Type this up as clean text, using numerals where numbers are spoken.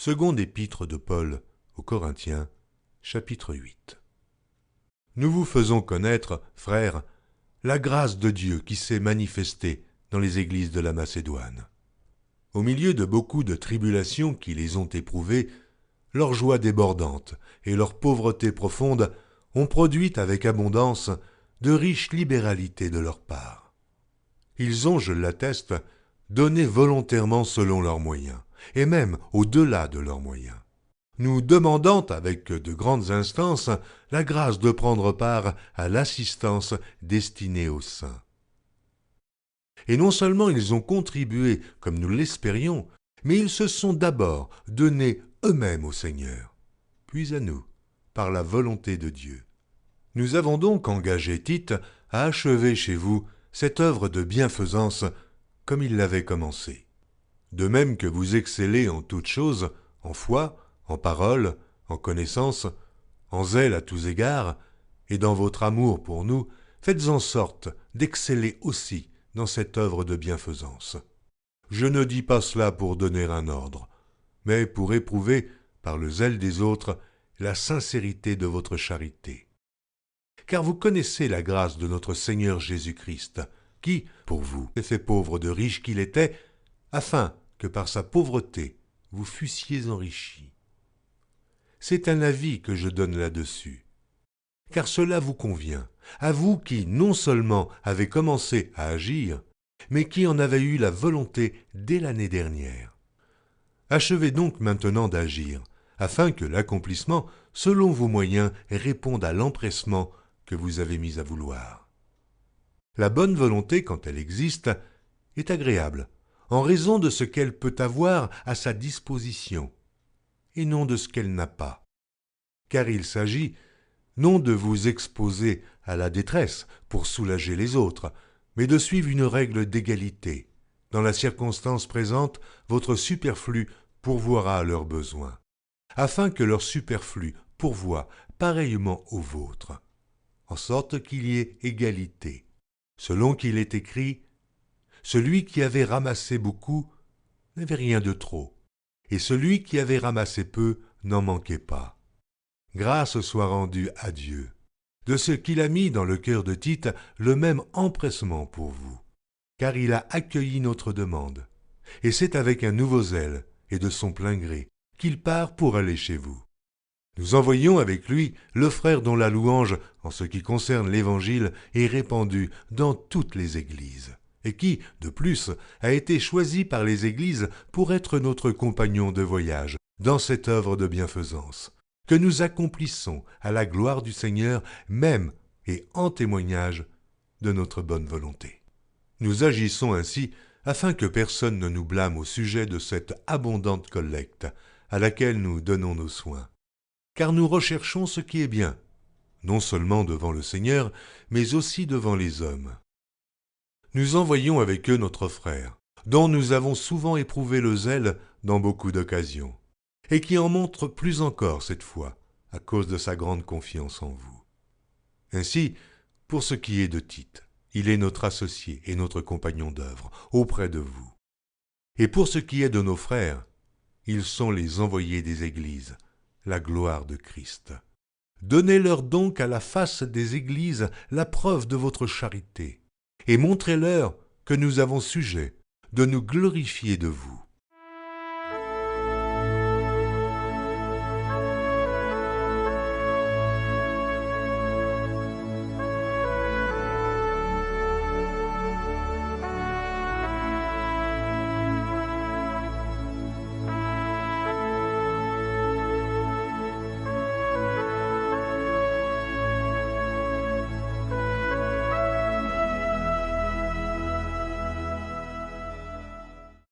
Seconde épître de Paul aux Corinthiens, chapitre 8. Nous vous faisons connaître, frères, la grâce de Dieu qui s'est manifestée dans les églises de la Macédoine. Au milieu de beaucoup de tribulations qui les ont éprouvées, leur joie débordante et leur pauvreté profonde ont produit avec abondance de riches libéralités de leur part. Ils ont, je l'atteste, donné volontairement selon leurs moyens, et même au-delà de leurs moyens, nous demandant avec de grandes instances la grâce de prendre part à l'assistance destinée aux saints. Et non seulement ils ont contribué comme nous l'espérions, mais ils se sont d'abord donnés eux-mêmes au Seigneur, puis à nous, par la volonté de Dieu. Nous avons donc engagé Tite à achever chez vous cette œuvre de bienfaisance comme il l'avait commencée. De même que vous excellez en toutes choses, en foi, en parole, en connaissance, en zèle à tous égards, et dans votre amour pour nous, faites en sorte d'exceller aussi dans cette œuvre de bienfaisance. Je ne dis pas cela pour donner un ordre, mais pour éprouver, par le zèle des autres, la sincérité de votre charité. Car vous connaissez la grâce de notre Seigneur Jésus-Christ, qui, pour vous, s'est fait pauvre de riche qu'il était, afin que par sa pauvreté vous fussiez enrichis. C'est un avis que je donne là-dessus, car cela vous convient, à vous qui non seulement avez commencé à agir, mais qui en avez eu la volonté dès l'année dernière. Achevez donc maintenant d'agir, afin que l'accomplissement, selon vos moyens, réponde à l'empressement que vous avez mis à vouloir. La bonne volonté, quand elle existe, est agréable, en raison de ce qu'elle peut avoir à sa disposition, et non de ce qu'elle n'a pas. Car il s'agit non de vous exposer à la détresse pour soulager les autres, mais de suivre une règle d'égalité. Dans la circonstance présente, votre superflu pourvoira à leurs besoins, afin que leur superflu pourvoie pareillement au vôtre, en sorte qu'il y ait égalité. Selon qu'il est écrit, « Celui qui avait ramassé beaucoup n'avait rien de trop, et celui qui avait ramassé peu n'en manquait pas. » Grâce soit rendue à Dieu, de ce qu'il a mis dans le cœur de Tite le même empressement pour vous, car il a accueilli notre demande, et c'est avec un nouveau zèle et de son plein gré qu'il part pour aller chez vous. Nous envoyons avec lui le frère dont la louange, en ce qui concerne l'Évangile, est répandue dans toutes les églises, et qui, de plus, a été choisi par les églises pour être notre compagnon de voyage dans cette œuvre de bienfaisance, que nous accomplissons à la gloire du Seigneur, même et en témoignage de notre bonne volonté. Nous agissons ainsi afin que personne ne nous blâme au sujet de cette abondante collecte à laquelle nous donnons nos soins. Car nous recherchons ce qui est bien, non seulement devant le Seigneur, mais aussi devant les hommes. Nous envoyons avec eux notre frère, dont nous avons souvent éprouvé le zèle dans beaucoup d'occasions, et qui en montre plus encore cette fois, à cause de sa grande confiance en vous. Ainsi, pour ce qui est de Tite, il est notre associé et notre compagnon d'œuvre auprès de vous. Et pour ce qui est de nos frères, ils sont les envoyés des églises, la gloire de Christ. Donnez-leur donc à la face des églises la preuve de votre charité, et montrez-leur que nous avons sujet de nous glorifier de vous.